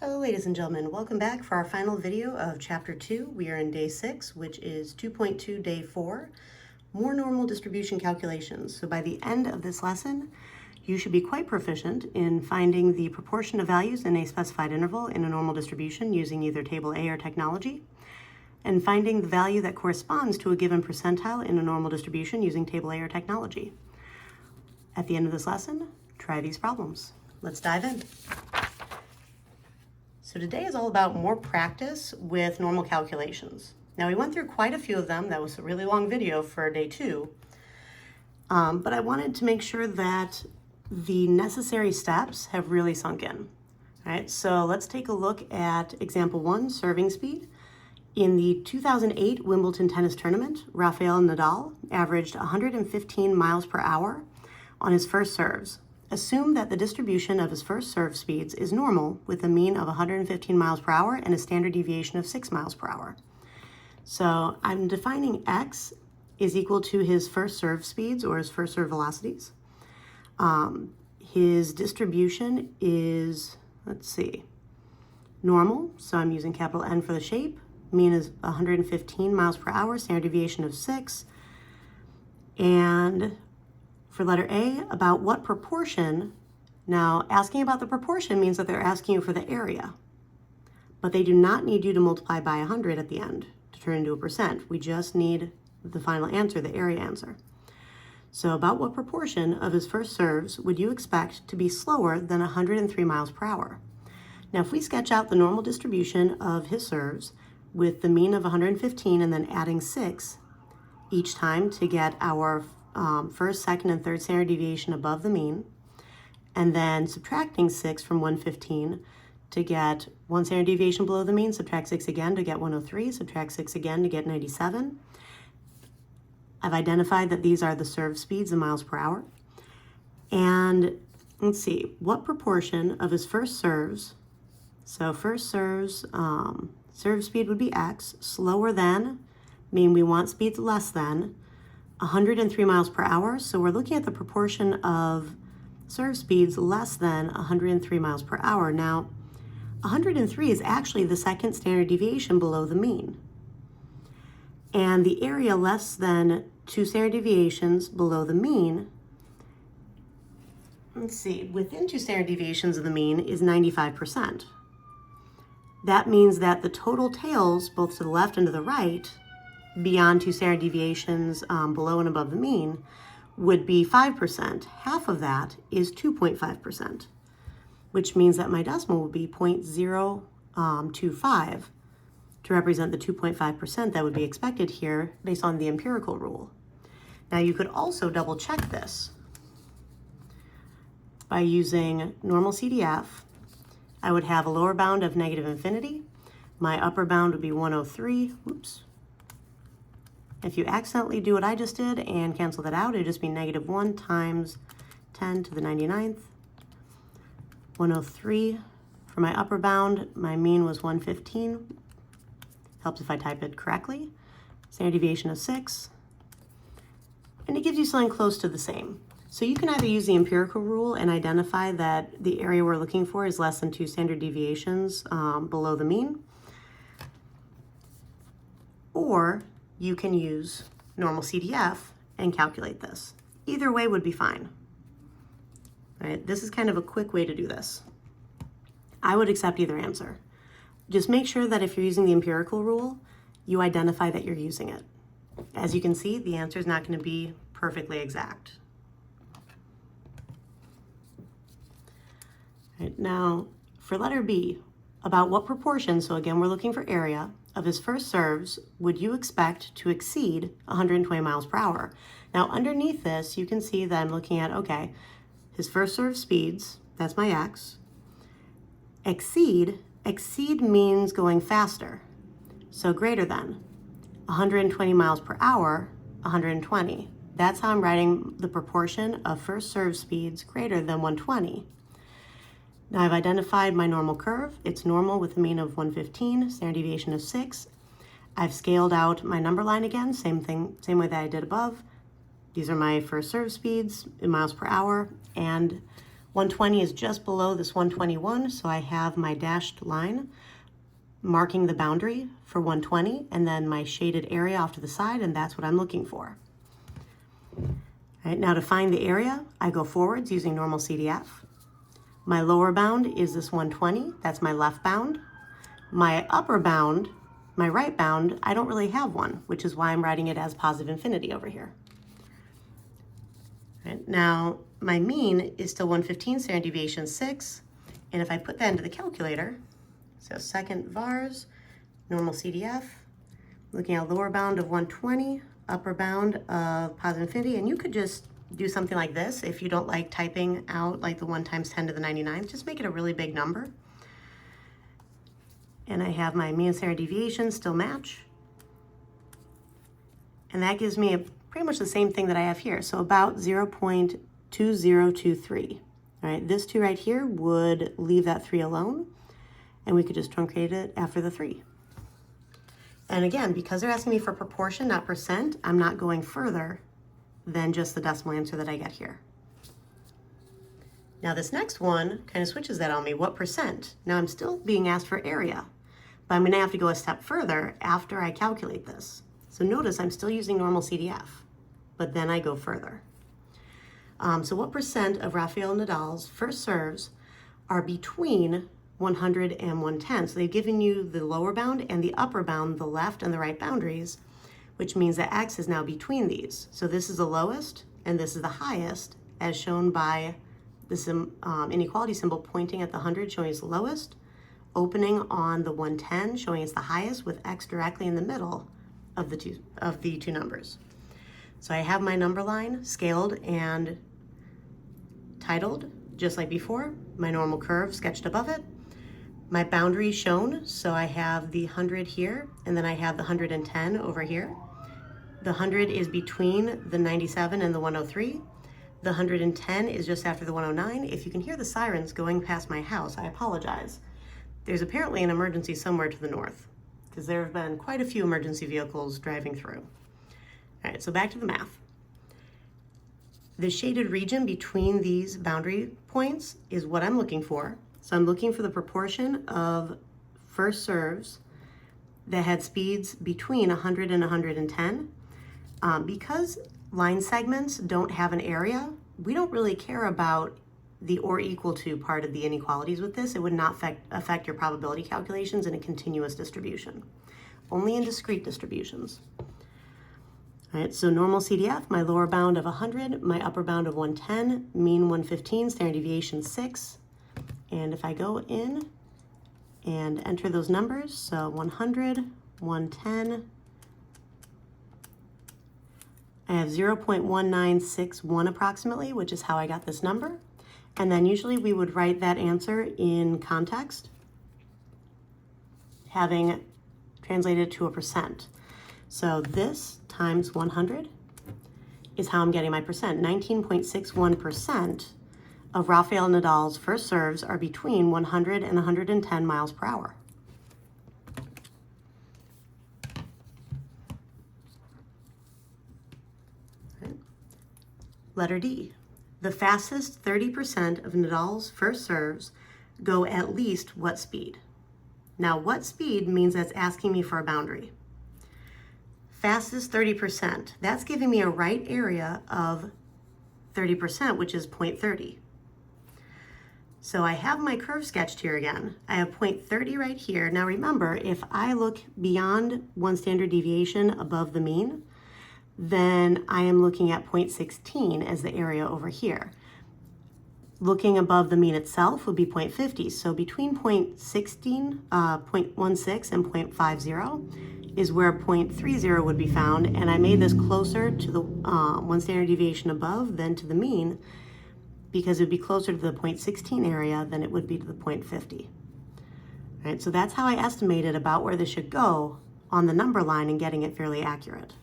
Hello ladies and gentlemen, welcome back for our final video of chapter 2. We are in day 6, which is 2.2 day 4, more normal distribution calculations. So by the end of this lesson, you should be quite proficient in finding the proportion of values in a specified interval in a normal distribution using either table A or technology, and finding the value that corresponds to a given percentile in a normal distribution using table A or technology. At the end of this lesson, try these problems. Let's dive in. So today is all about more practice with normal calculations. Now we went through quite a few of them. That was a really long video for day 2. But I wanted to make sure that the necessary steps have really sunk in. All right, so let's take a look at example 1, serving speed. In the 2008 Wimbledon tennis tournament, Rafael Nadal averaged 115 miles per hour on his first serves. Assume that the distribution of his first serve speeds is normal with a mean of 115 miles per hour and a standard deviation of 6 miles per hour. So I'm defining x is equal to his first serve speeds or his first serve velocities. His distribution is, normal. So I'm using capital N for the shape. Mean is 115 miles per hour, standard deviation of 6. And for letter A, about what proportion. Now, asking about the proportion means that they're asking you for the area, but they do not need you to multiply by 100 at the end to turn into a percent. We just need the final answer, the area answer. So about what proportion of his first serves would you expect to be slower than 103 miles per hour? Now, if we sketch out the normal distribution of his serves with the mean of 115 and then adding 6 each time to get our first, second, and third standard deviation above the mean, and then subtracting 6 from 115 to get 1 standard deviation below the mean, subtract 6 again to get 103, subtract 6 again to get 97. I've identified that these are the serve speeds in miles per hour. And let's see, what proportion of his first serves, so first serves, serve speed would be x, slower than, mean we want speeds less than, 103 miles per hour, so we're looking at the proportion of serve speeds less than 103 miles per hour. Now, 103 is actually the second standard deviation below the mean. And the area less than 2 standard deviations below the mean, within 2 standard deviations of the mean is 95%. That means that the total tails, both to the left and to the right, beyond 2 standard deviations below and above the mean, would be 5%. Half of that is 2.5%, which means that my decimal would be 0.025 to represent the 2.5% that would be expected here based on the empirical rule. Now you could also double check this by using normal CDF. I would have a lower bound of negative infinity. My upper bound would be 103. Oops. If you accidentally do what I just did and cancel that out, it would just be negative 1 times 10 to the 99th. 103 for my upper bound. My mean was 115. Helps if I type it correctly. Standard deviation of 6. And it gives you something close to the same. So you can either use the empirical rule and identify that the area we're looking for is less than 2 standard deviations below the mean, or you can use normal CDF and calculate this. Either way would be fine. All right, this is kind of a quick way to do this. I would accept either answer. Just make sure that if you're using the empirical rule, you identify that you're using it. As you can see, the answer is not going to be perfectly exact. All right, now, for letter B, about what proportion, so again, we're looking for area, of his first serves would you expect to exceed 120 miles per hour? Now, underneath this, you can see that I'm looking at, okay, his first serve speeds, that's my x. Exceed means going faster. So greater than 120 miles per hour, 120. That's how I'm writing the proportion of first serve speeds greater than 120. Now I've identified my normal curve. It's normal with a mean of 115, standard deviation of 6. I've scaled out my number line again, same way that I did above. These are my first serve speeds in miles per hour, and 120 is just below this 121, so I have my dashed line marking the boundary for 120, and then my shaded area off to the side, and that's what I'm looking for. All right, now to find the area, I go forwards using normal CDF. My lower bound is this 120, that's my left bound. My upper bound, my right bound, I don't really have one, which is why I'm writing it as positive infinity over here. All right, now, my mean is still 115, standard deviation 6, and if I put that into the calculator, so second vars, normal CDF, looking at lower bound of 120, upper bound of positive infinity, and you could just do something like this if you don't like typing out like the 1 times 10 to the 99th, just make it a really big number. And I have my mean and standard deviation still match. And that gives me pretty much the same thing that I have here, so about 0.2023. All right, this 2 right here would leave that 3 alone, and we could just truncate it after the 3. And again, because they're asking me for proportion, not percent, I'm not going further than just the decimal answer that I get here. Now this next one kind of switches that on me, what percent? Now I'm still being asked for area, but I'm gonna have to go a step further after I calculate this. So notice I'm still using normal CDF, but then I go further. So what percent of Rafael Nadal's first serves are between 100 and 110? So they've given you the lower bound and the upper bound, the left and the right boundaries, which means that X is now between these. So this is the lowest and this is the highest, as shown by this inequality symbol pointing at the 100 showing it's the lowest, opening on the 110 showing it's the highest, with X directly in the middle of the two numbers. So I have my number line scaled and titled just like before, my normal curve sketched above it, my boundary shown, so I have the 100 here, and then I have the 110 over here. The 100 is between the 97 and the 103. The 110 is just after the 109. If you can hear the sirens going past my house, I apologize. There's apparently an emergency somewhere to the north, because there have been quite a few emergency vehicles driving through. All right, so back to the math. The shaded region between these boundary points is what I'm looking for. So I'm looking for the proportion of first serves that had speeds between 100 and 110. Because line segments don't have an area, we don't really care about the or equal to part of the inequalities with this. It would not affect your probability calculations in a continuous distribution, only in discrete distributions. All right, so normal CDF, my lower bound of 100, my upper bound of 110, mean 115, standard deviation 6. And if I go in and enter those numbers, so 100, 110, I have 0.1961 approximately, which is how I got this number. And then usually we would write that answer in context, having translated to a percent. So this times 100 is how I'm getting my percent. 19.61% of Rafael Nadal's first serves are between 100 and 110 miles per hour. Letter D. The fastest 30% of Nadal's first serves go at least what speed? Now, what speed means that's asking me for a boundary. Fastest 30%, that's giving me a right area of 30%, which is 0.30. So I have my curve sketched here again. I have 0.30 right here. Now remember, if I look beyond one standard deviation above the mean, then I am looking at 0.16 as the area over here. Looking above the mean itself would be 0.50. So between 0.16 and 0.50 is where 0.30 would be found. And I made this closer to the one standard deviation above than to the mean, because it would be closer to the 0.16 area than it would be to the 0.50. All right, so that's how I estimated about where this should go on the number line and getting it fairly accurate.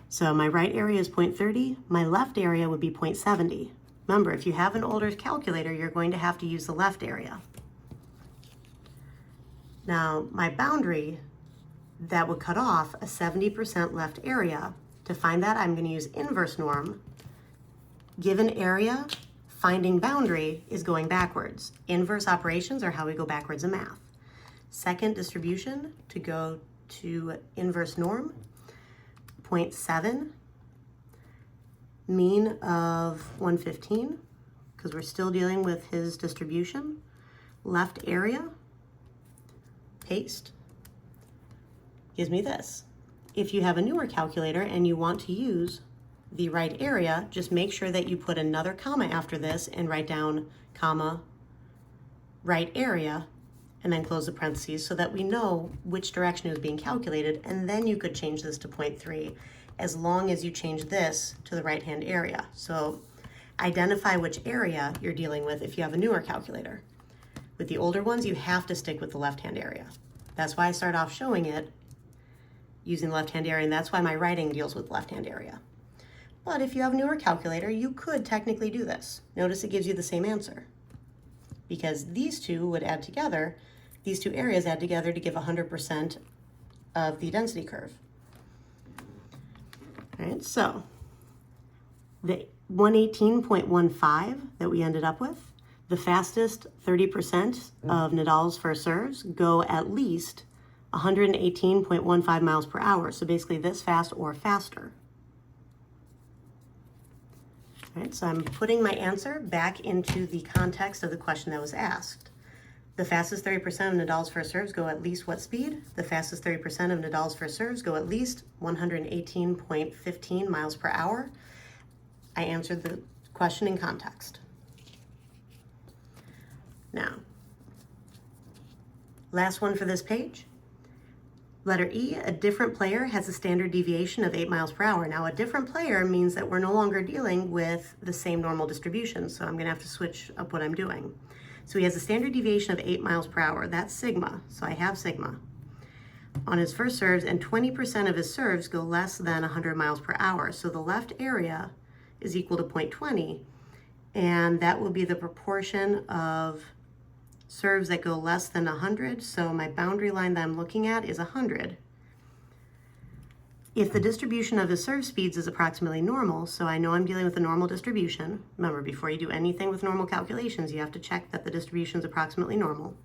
So my right area is 0.30, my left area would be 0.70. Remember, if you have an older calculator, you're going to have to use the left area. Now, my boundary, that would cut off a 70% left area. To find that, I'm going to use inverse norm. Given area, Finding boundary is going backwards. Inverse operations are how we go backwards in math. Second distribution to go to inverse norm, 0.7, mean of 115, because we're still dealing with his distribution. Left area, paste, gives me this. If you have a newer calculator and you want to use the right area, just make sure that you put another comma after this and write down comma, right area, and then close the parentheses so that we know which direction is being calculated, and then you could change this to 0.3 as long as you change this to the right-hand area. So identify which area you're dealing with if you have a newer calculator. With the older ones, you have to stick with the left-hand area. That's why I start off showing it using the left-hand area, and that's why my writing deals with the left-hand area. But if you have a newer calculator, you could technically do this. Notice it gives you the same answer, because these two would add together, these two areas add together to give 100% of the density curve. All right, so the 118.15 that we ended up with, the fastest 30% of Nadal's first serves go at least 118.15 miles per hour. So basically this fast or faster. All right, so I'm putting my answer back into the context of the question that was asked. The fastest 30% of Nadal's first serves go at least what speed? The fastest 30% of Nadal's first serves go at least 118.15 miles per hour. I answered the question in context. Now, last one for this page. Letter E, a different player has a standard deviation of 8 miles per hour. Now, a different player means that we're no longer dealing with the same normal distribution, so I'm going to have to switch up what I'm doing. So he has a standard deviation of 8 miles per hour. That's sigma, so I have sigma on his first serves, and 20% of his serves go less than 100 miles per hour. So the left area is equal to 0.20, and that will be the proportion of serves that go less than 100. So my boundary line that I'm looking at is 100. If the distribution of his serve speeds is approximately normal, so I know I'm dealing with a normal distribution. Remember, before you do anything with normal calculations, you have to check that the distribution is approximately normal.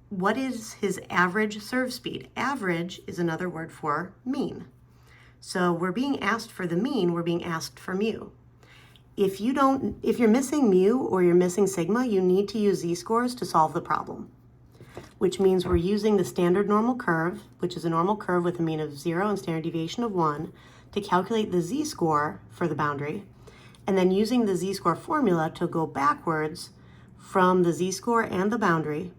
What is his average serve speed? Average is another word for mean. So we're being asked for the mean, we're being asked for mu. If you're missing mu or you're missing sigma, you need to use z-scores to solve the problem, which means we're using the standard normal curve, which is a normal curve with a mean of 0 and standard deviation of 1, to calculate the z-score for the boundary, and then using the z-score formula to go backwards from the z-score and the boundary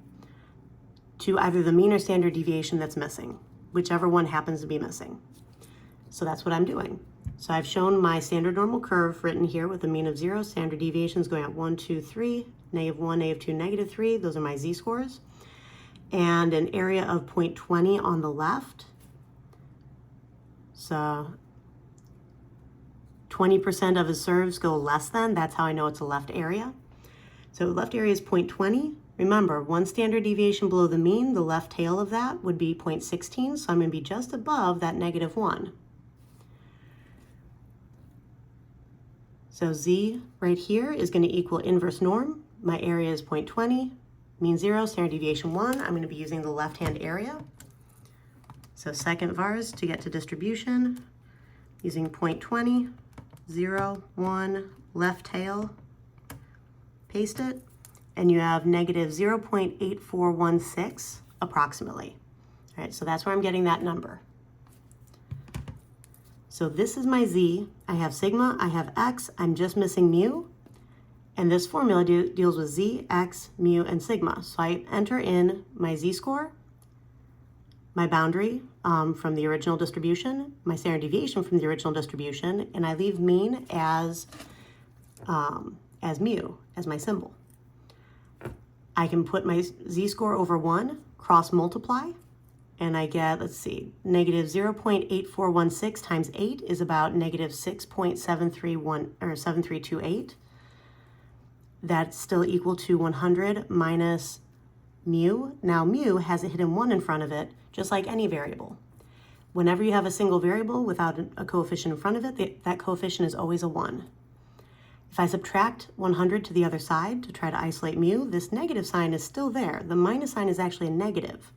to either the mean or standard deviation that's missing, whichever one happens to be missing. So that's what I'm doing. So I've shown my standard normal curve written here with a mean of 0, standard deviations going at 1, 2, 3, -1, -2, -3. Those are my z-scores. And an area of 0.20 on the left. So 20% of his serves go less than. That's how I know it's a left area. So left area is 0.20. Remember, one standard deviation below the mean, the left tail of that would be 0.16. So I'm going to be just above that -1. So z right here is going to equal inverse norm. My area is 0.20, mean 0, standard deviation 1. I'm going to be using the left-hand area. So second vars to get to distribution, using 0.20, 0, 1, left tail, paste it, and you have negative 0.8416 approximately. All right, so that's where I'm getting that number. So this is my z. I have sigma, I have x, I'm just missing mu. And this formula deals with z, x, mu, and sigma. So I enter in my z-score, my boundary from the original distribution, my standard deviation from the original distribution, and I leave mean as mu, as my symbol. I can put my z-score over 1, cross multiply, and I get, let's see, negative 0.8416 times 8 is about negative 6.7328. That's still equal to 100 minus mu. Now mu has a hidden 1 in front of it, just like any variable. Whenever you have a single variable without a coefficient in front of it, that coefficient is always a 1. If I subtract 100 to the other side to try to isolate mu, this negative sign is still there. The minus sign is actually a negative.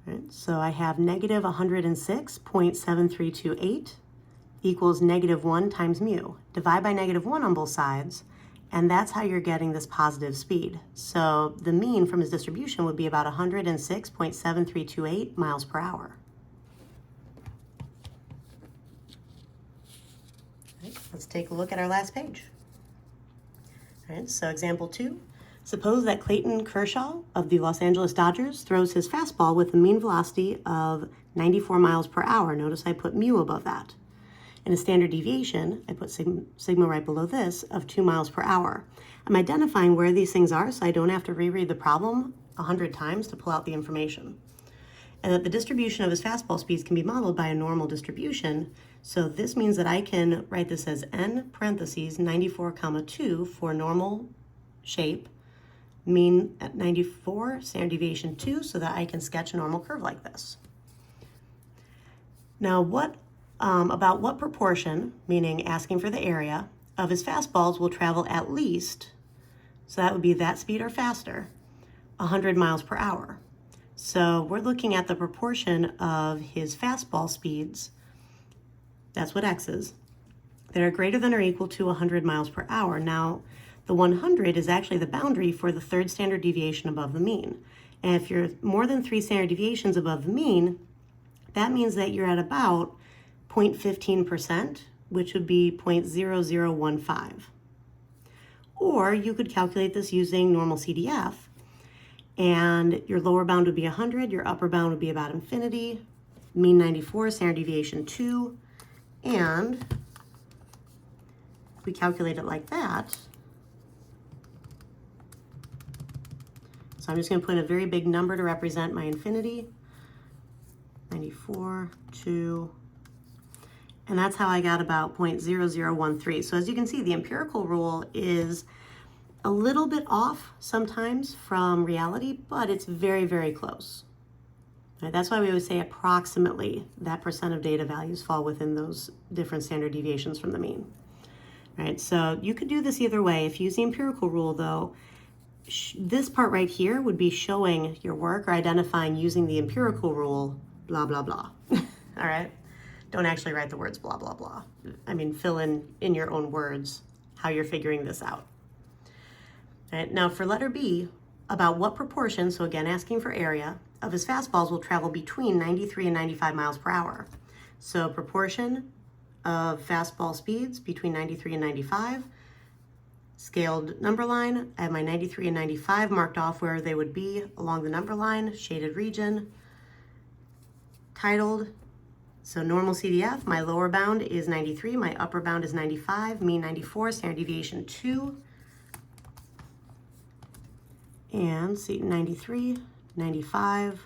Right, so I have negative 106.7328 equals negative 1 times mu. Divide by negative 1 on both sides, and that's how you're getting this positive speed. So the mean from his distribution would be about 106.7328 miles per hour. Right, let's take a look at our last page. All right, so example 2. Suppose that Clayton Kershaw of the Los Angeles Dodgers throws his fastball with a mean velocity of 94 miles per hour. Notice I put mu above that. And a standard deviation, I put sigma right below this, of 2 miles per hour. I'm identifying where these things are so I don't have to reread the problem 100 times to pull out the information. And that the distribution of his fastball speeds can be modeled by a normal distribution. So this means that I can write this as n parentheses 94 comma 2 for normal shape, mean at 94, standard deviation 2, so that I can sketch a normal curve like this. Now about what proportion, meaning asking for the area, of his fastballs will travel at least, so that would be that speed or faster, 100 miles per hour. So we're looking at the proportion of his fastball speeds, that's what x is, that are greater than or equal to 100 miles per hour. Now, the 100 is actually the boundary for the third standard deviation above the mean. And if you're more than 3 standard deviations above the mean, that means that you're at about 0.15%, which would be 0.0015. Or you could calculate this using normal CDF, and your lower bound would be 100, your upper bound would be about infinity, mean 94, standard deviation 2, and if we calculate it like that, so I'm just going to put in a very big number to represent my infinity, 94, 2, and that's how I got about 0.0013. So as you can see, the empirical rule is a little bit off sometimes from reality, but it's very, very close. Right, that's why we always say approximately that percent of data values fall within those different standard deviations from the mean. Right, so you could do this either way. If you use the empirical rule, though, this part right here would be showing your work or identifying using the empirical rule, blah, blah, blah. All right? Don't actually write the words blah, blah, blah. I mean, fill in your own words how you're figuring this out. All right, now for letter B, about what proportion, so again, asking for area, of his fastballs will travel between 93 and 95 miles per hour. So proportion of fastball speeds between 93 and 95, scaled number line. I have my 93 and 95 marked off where they would be along the number line, shaded region, titled. So normal CDF, my lower bound is 93, my upper bound is 95, mean 94, standard deviation 2. And see 93, 95,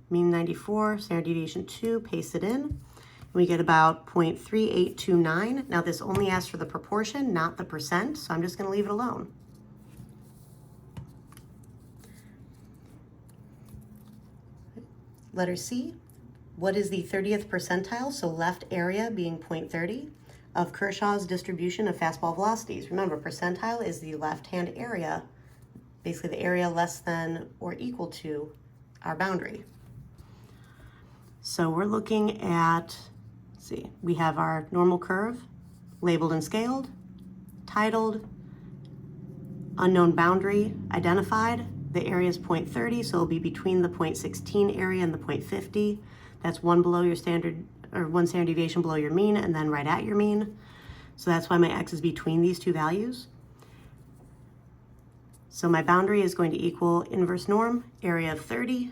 mean 94, standard deviation 2, paste it in. We get about 0.3829. Now this only asks for the proportion, not the percent, so I'm just going to leave it alone. Letter C, what is the 30th percentile, so left area being 0.30, of Kershaw's distribution of fastball velocities? Remember, percentile is the left-hand area, basically the area less than or equal to our boundary. So we're looking at, let's see, we have our normal curve, labeled and scaled, titled, unknown boundary identified. The area is 0.30, so it'll be between the 0.16 area and the 0.50. That's one below your standard, or one standard deviation below your mean, and then right at your mean. So that's why my x is between these two values. So my boundary is going to equal inverse norm, area of 30.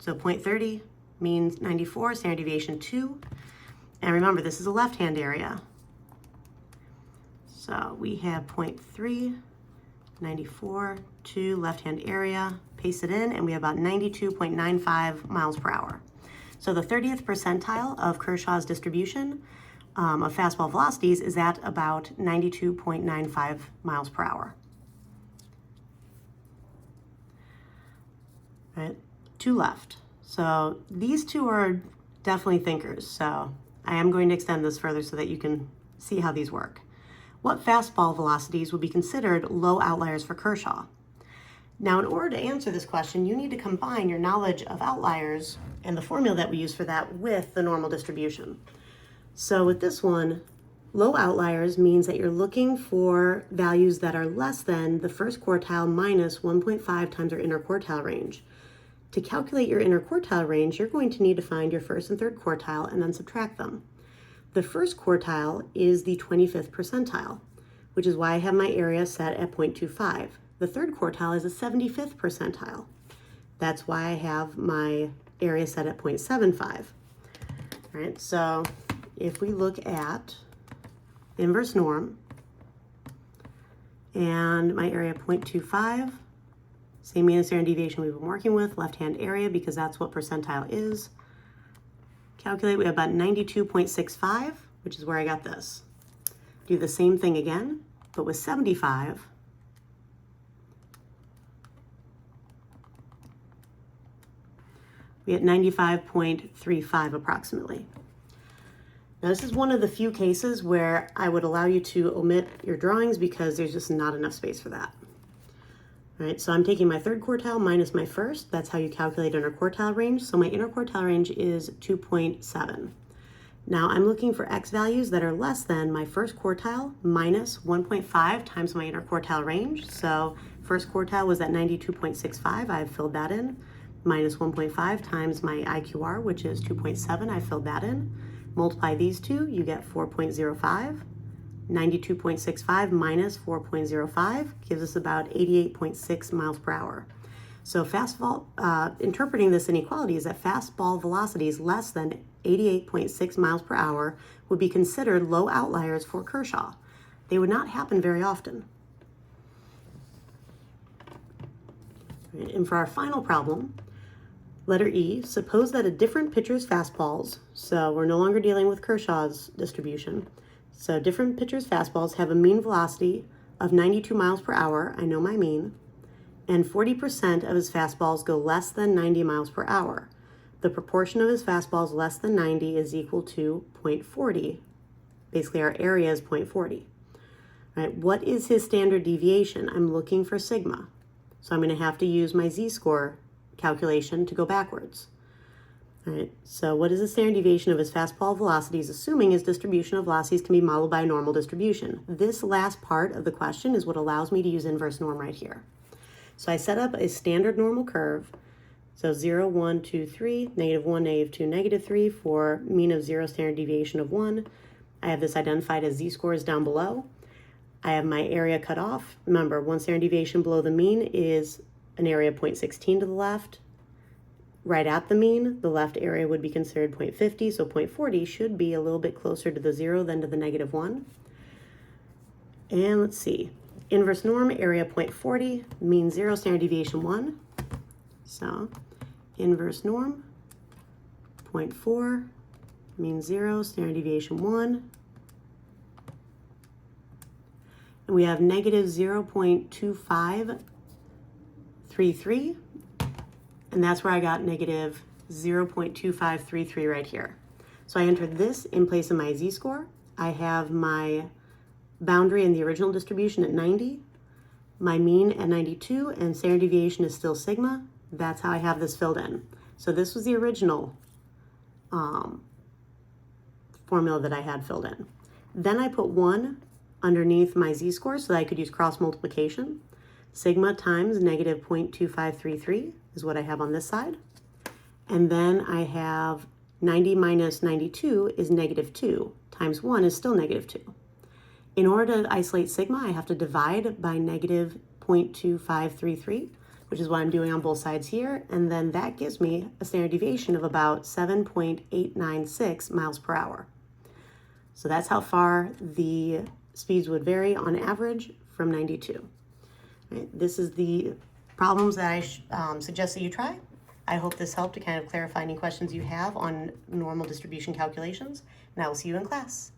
So 0.30 means 94, standard deviation 2. And remember, this is a left-hand area. So we have 0.3, 94, 2, left-hand area, paste it in, and we have about 92.95 miles per hour. So the 30th percentile of Kershaw's distribution of fastball velocities is at about 92.95 miles per hour. Right, 2 left. So these two are definitely thinkers. So I am going to extend this further so that you can see how these work. What fastball velocities would be considered low outliers for Kershaw? Now, in order to answer this question, you need to combine your knowledge of outliers and the formula that we use for that with the normal distribution. So with this one, low outliers means that you're looking for values that are less than the first quartile minus 1.5 times your interquartile range. To calculate your interquartile range, you're going to need to find your first and third quartile and then subtract them. The first quartile is the 25th percentile, which is why I have my area set at 0.25. The third quartile is a 75th percentile. That's why I have my area set at 0.75. All right, so if we look at inverse norm and my area 0.25, same mean and standard deviation we've been working with, left-hand area because that's what percentile is. Calculate, we have about 92.65, which is where I got this. Do the same thing again, but with 75. We get 95.35 approximately. Now this is one of the few cases where I would allow you to omit your drawings because there's just not enough space for that. All right, so I'm taking my third quartile minus my first. That's how you calculate interquartile range. So my interquartile range is 2.7. Now I'm looking for x values that are less than my first quartile minus 1.5 times my interquartile range. So first quartile was at 92.65. I've filled that in. Minus 1.5 times my IQR, which is 2.7. I filled that in. Multiply these two, you get 4.05. 92.65 minus 4.05 gives us about 88.6 miles per hour. So interpreting this inequality is that fastball velocities less than 88.6 miles per hour would be considered low outliers for Kershaw. They would not happen very often. And for our final problem, letter E, suppose that a different pitcher's fastballs, so we're no longer dealing with Kershaw's distribution, so different pitcher's fastballs have a mean velocity of 92 miles per hour, I know my mean, and 40% of his fastballs go less than 90 miles per hour. The proportion of his fastballs less than 90 is equal to 0.40. Basically, our area is 0.40. Right? What is his standard deviation? I'm looking for sigma. So I'm going to have to use my z-score calculation to go backwards. All right, so what is the standard deviation of his fastball velocities, assuming his distribution of velocities can be modeled by a normal distribution? This last part of the question is what allows me to use inverse norm right here. So I set up a standard normal curve. So 0, 1, 2, 3, -1, -2, -3 for mean of 0, standard deviation of 1. I have this identified as z-scores down below. I have my area cut off. Remember, one standard deviation below the mean is an area 0.16 to the left. Right at the mean, the left area would be considered 0.50, so 0.40 should be a little bit closer to the 0 than to the -1. And let's see, inverse norm, area 0.40, mean 0, standard deviation 1. So inverse norm, 0.4, mean 0, standard deviation 1. And we have negative 0.2533. And that's where I got negative 0.2533 right here. So I entered this in place of my z-score. I have my boundary in the original distribution at 90, my mean at 92, and standard deviation is still sigma. That's how I have this filled in. So this was the original formula that I had filled in. Then I put 1 underneath my z-score so that I could use cross multiplication. Sigma times negative 0.2533 is what I have on this side. And then I have 90 minus 92 is negative 2, times 1 is still negative 2. In order to isolate sigma, I have to divide by negative 0.2533, which is what I'm doing on both sides here, and then that gives me a standard deviation of about 7.896 miles per hour. So that's how far the speeds would vary on average from 92. Right? This is the problems that I suggest that you try. I hope this helped to kind of clarify any questions you have on normal distribution calculations, and I will see you in class.